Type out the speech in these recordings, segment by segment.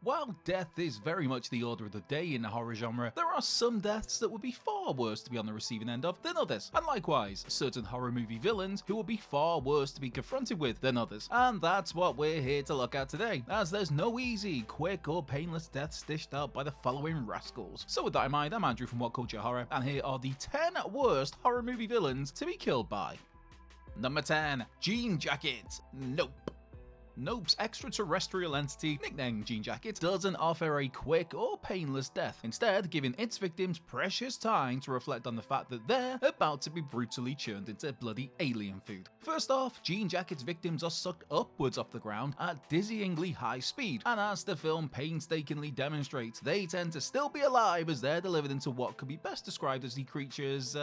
While death is very much the order of the day in the horror genre, there are some deaths that would be far worse to be on the receiving end of than others, and likewise, certain horror movie villains who would be far worse to be confronted with than others. And that's what we're here to look at today, as there's no easy, quick or painless deaths dished out by the following rascals. So with that in mind, I'm Andrew from What Culture Horror, and here are the 10 worst horror movie villains to be killed by. Number 10. Jean Jacket. Nope. Nope's extraterrestrial entity, nicknamed Jean Jacket, doesn't offer a quick or painless death, instead giving its victims precious time to reflect on the fact that they're about to be brutally churned into bloody alien food. First off, Jean Jacket's victims are sucked upwards off the ground at dizzyingly high speed, and as the film painstakingly demonstrates, they tend to still be alive as they're delivered into what could be best described as the creature's,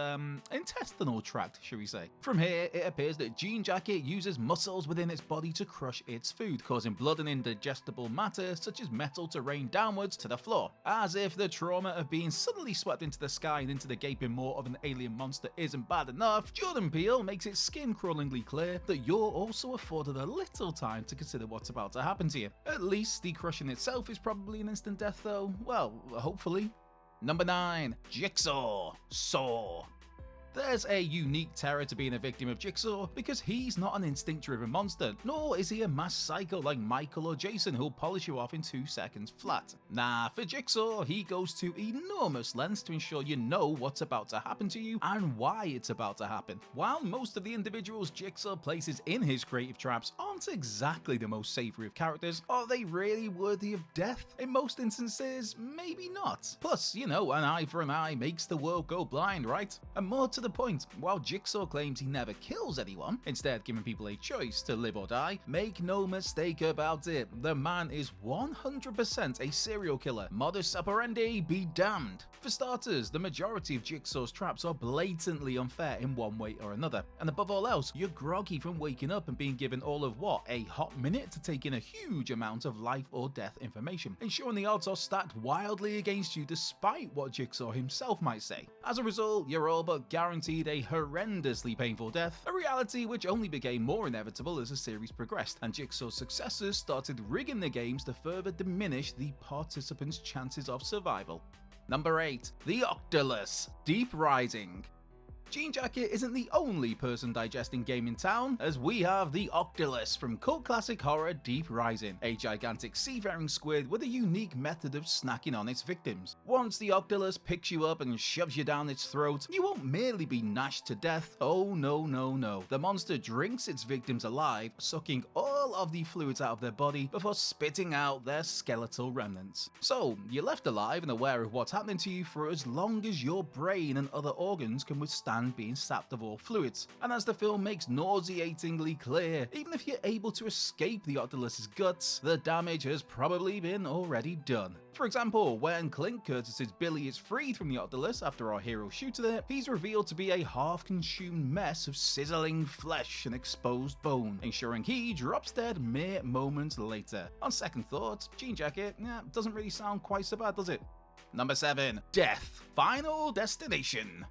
intestinal tract, shall we say. From here, it appears that Jean Jacket uses muscles within its body to crush its food, causing blood and indigestible matter such as metal to rain downwards to the floor. As if the trauma of being suddenly swept into the sky and into the gaping maw of an alien monster isn't bad enough, Jordan Peele makes it skin-crawlingly clear that you're also afforded a little time to consider what's about to happen to you. At least the crushing itself is probably an instant death though, well, hopefully. Number 9. Jigsaw. Saw. There's a unique terror to being a victim of Jigsaw because he's not an instinct-driven monster, nor is he a mass psycho like Michael or Jason who'll polish you off in 2 seconds flat. Nah, for Jigsaw, he goes to enormous lengths to ensure you know what's about to happen to you and why it's about to happen. While most of the individuals Jigsaw places in his creative traps aren't exactly the most savory of characters, are they really worthy of death? In most instances, maybe not. Plus, you know, an eye for an eye makes the world go blind, right? And more to the point, while Jigsaw claims he never kills anyone, instead giving people a choice to live or die, make no mistake about it, the man is 100% a serial killer. Modus operandi be damned. For starters, the majority of Jigsaw's traps are blatantly unfair in one way or another, and above all else, you're groggy from waking up and being given all of what, a hot minute to take in a huge amount of life or death information, ensuring the odds are stacked wildly against you despite what Jigsaw himself might say. As a result, you're all but guaranteed a horrendously painful death, a reality which only became more inevitable as the series progressed, and Jigsaw's successors started rigging the games to further diminish the participants' chances of survival. Number 8. The Octolus. Deep Rising. Jean Jacket isn't the only person digesting game in town, as we have the Octolus from cult classic horror Deep Rising, a gigantic seafaring squid with a unique method of snacking on its victims. Once the Octolus picks you up and shoves you down its throat, you won't merely be gnashed to death, oh no. The monster drinks its victims alive, sucking all of the fluids out of their body before spitting out their skeletal remnants. So, you're left alive and aware of what's happening to you for as long as your brain and other organs can withstand being sapped of all fluids. And as the film makes nauseatingly clear, even if you're able to escape the Octolus's guts, the damage has probably been already done. For example, when Clint Curtis's Billy is freed from the Octolus after our hero shoots at it, he's revealed to be a half-consumed mess of sizzling flesh and exposed bone, ensuring he drops dead mere moments later. On second thought, Jean Jacket, doesn't really sound quite so bad, does it? Number 7. Death. Final Destination.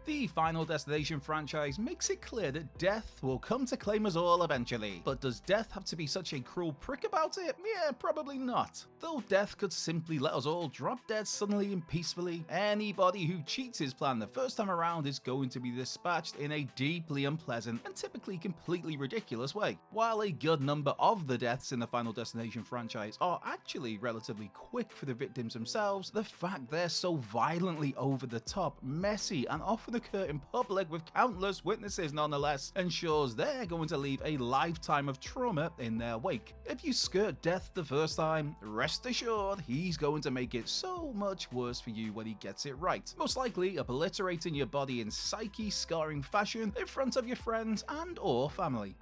The Final Destination franchise makes it clear that death will come to claim us all eventually. But does death have to be such a cruel prick about it? Yeah, probably not. Though death could simply let us all drop dead suddenly and peacefully, anybody who cheats his plan the first time around is going to be dispatched in a deeply unpleasant and typically completely ridiculous way. While a good number of the deaths in the Final Destination franchise are actually relatively quick for the victims themselves, the fact they're so violently over the top, messy, and often occur in public with countless witnesses nonetheless, ensures they're going to leave a lifetime of trauma in their wake. If you skirt death the first time, rest assured he's going to make it so much worse for you when he gets it right, most likely obliterating your body in psyche-scarring fashion in front of your friends and or family.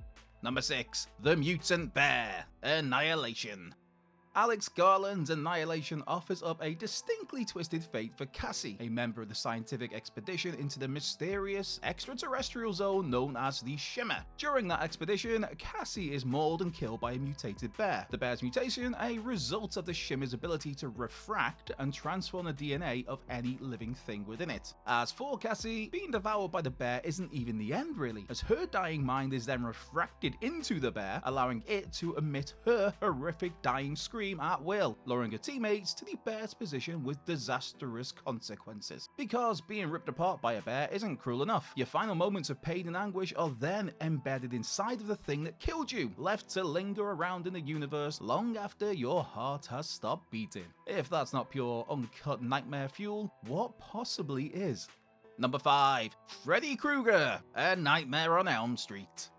Number 6. The Mutant Bear. Annihilation. Alex Garland's Annihilation offers up a distinctly twisted fate for Cassie, a member of the scientific expedition into the mysterious extraterrestrial zone known as the Shimmer. During that expedition, Cassie is mauled and killed by a mutated bear. The bear's mutation, a result of the Shimmer's ability to refract and transform the DNA of any living thing within it. As for Cassie, being devoured by the bear isn't even the end really, as her dying mind is then refracted into the bear, allowing it to emit her horrific dying scream scream at will, luring her teammates to the bear's position with disastrous consequences. Because being ripped apart by a bear isn't cruel enough, your final moments of pain and anguish are then embedded inside of the thing that killed you, left to linger around in the universe long after your heart has stopped beating. If that's not pure uncut nightmare fuel, what possibly is? Number 5. Freddy Krueger, A Nightmare on Elm Street.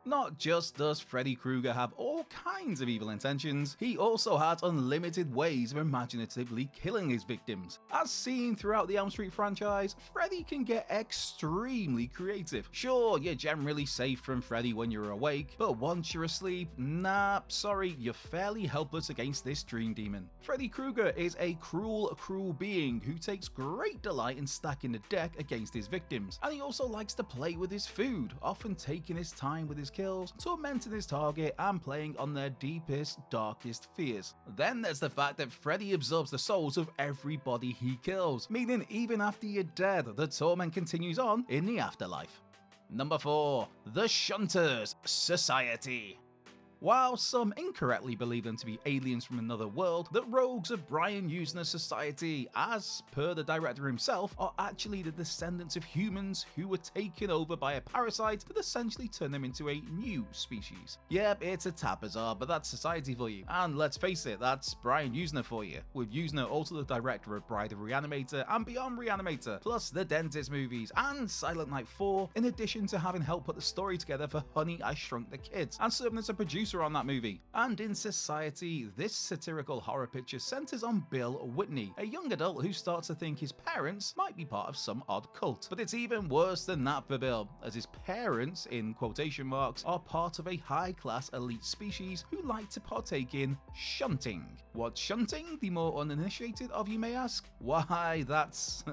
Not just does Freddy Krueger have all kinds of evil intentions, he also has unlimited ways of imaginatively killing his victims. As seen throughout the Elm Street franchise, Freddy can get extremely creative. Sure, you're generally safe from Freddy when you're awake, but once you're asleep, nah, sorry, you're fairly helpless against this dream demon. Freddy Krueger is a cruel being who takes great delight in stacking the deck against his victims, and he also likes to play with his food, often taking his time with his kills, tormenting his target and playing on their deepest, darkest fears. Then there's the fact that Freddy absorbs the souls of everybody he kills, meaning even after you're dead, the torment continues on in the afterlife. Number 4. The Shunters Society. While some incorrectly believe them to be aliens from another world, the rogues of Brian Usner's society, as per the director himself, are actually the descendants of humans who were taken over by a parasite that essentially turned them into a new species. Yep, it's a tad bizarre, but that's society for you. And let's face it, that's Brian Usner for you, with Usner also the director of Bride of Reanimator and Beyond Reanimator, plus the Dentist movies and Silent Night 4, in addition to having helped put the story together for Honey, I Shrunk the Kids, and serving as a producer on that movie. And in Society, this satirical horror picture centers on Bill Whitney, a young adult who starts to think his parents might be part of some odd cult. But it's even worse than that for Bill, as his parents, in quotation marks, are part of a high-class elite species who like to partake in shunting. What's shunting, the more uninitiated of you may ask? Why, that's,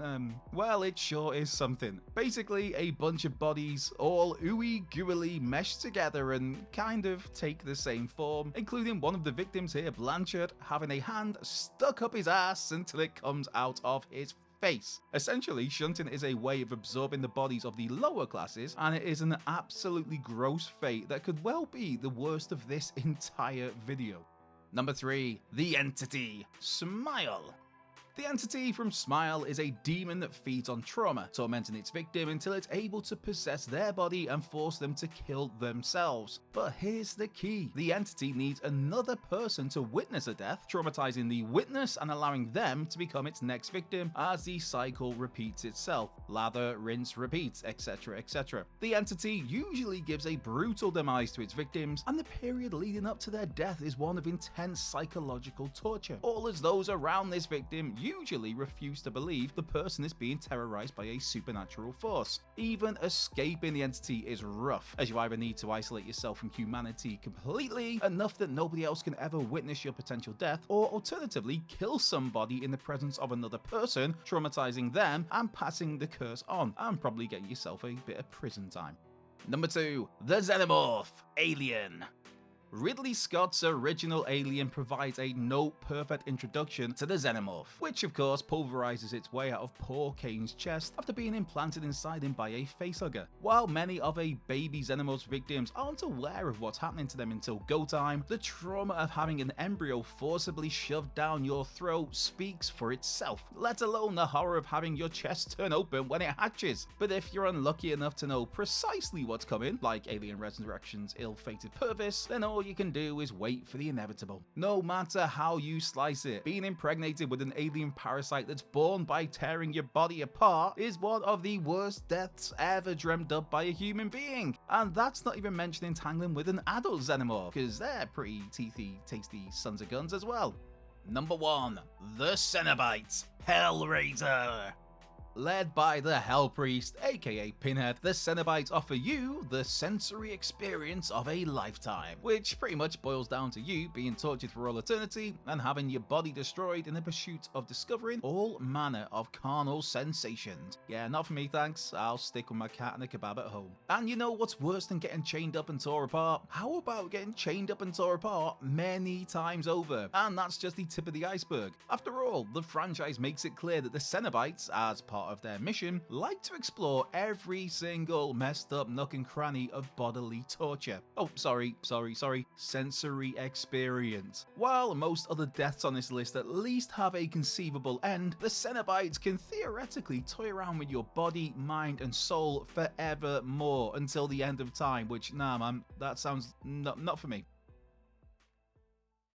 well, it sure is something. Basically, a bunch of bodies all ooey gooey meshed together and kind of take the same form, including one of the victims here, Blanchard, having a hand stuck up his ass until it comes out of his face. Essentially, shunting is a way of absorbing the bodies of the lower classes, and it is an absolutely gross fate that could well be the worst of this entire video. Number 3. The Entity. Smile. The Entity from Smile is a demon that feeds on trauma, tormenting its victim until it's able to possess their body and force them to kill themselves. But here's the key. The Entity needs another person to witness a death, traumatizing the witness and allowing them to become its next victim as the cycle repeats itself. Lather, rinse, repeat, etc, etc. The Entity usually gives a brutal demise to its victims, and the period leading up to their death is one of intense psychological torture, all as those around this victim usually refuse to believe the person is being terrorized by a supernatural force. Even escaping the Entity is rough, as you either need to isolate yourself from humanity completely, enough that nobody else can ever witness your potential death, or alternatively kill somebody in the presence of another person, traumatizing them and passing the curse on, and probably getting yourself a bit of prison time. Number 2. The Xenomorph Alien. Ridley Scott's original Alien provides a no-perfect introduction to the Xenomorph, which of course pulverizes its way out of poor Kane's chest after being implanted inside him by a facehugger. While many of a baby Xenomorph's victims aren't aware of what's happening to them until go time, the trauma of having an embryo forcibly shoved down your throat speaks for itself, let alone the horror of having your chest turn open when it hatches. But if you're unlucky enough to know precisely what's coming, like Alien Resurrection's ill-fated Purvis, then all you can do is wait for the inevitable. No matter how you slice it, being impregnated with an alien parasite that's born by tearing your body apart is one of the worst deaths ever dreamt up by a human being. And that's not even mentioning tangling with an adult Xenomorph, because they're pretty teethy, tasty sons of guns as well. Number 1. The Cenobite Hellraiser. Led by the Hell Priest, aka Pinhead, the Cenobites offer you the sensory experience of a lifetime, which pretty much boils down to you being tortured for all eternity and having your body destroyed in the pursuit of discovering all manner of carnal sensations. Yeah, not for me thanks, I'll stick with my cat and a kebab at home. And you know what's worse than getting chained up and tore apart? How about getting chained up and tore apart many times over? And that's just the tip of the iceberg. After all, the franchise makes it clear that the Cenobites, as part part of their mission, like to explore every single messed up nook and cranny of bodily torture. Oh, sorry, sensory experience. While most other deaths on this list at least have a conceivable end, the Cenobites can theoretically toy around with your body, mind, and soul forevermore until the end of time, which, nah man, that sounds not for me.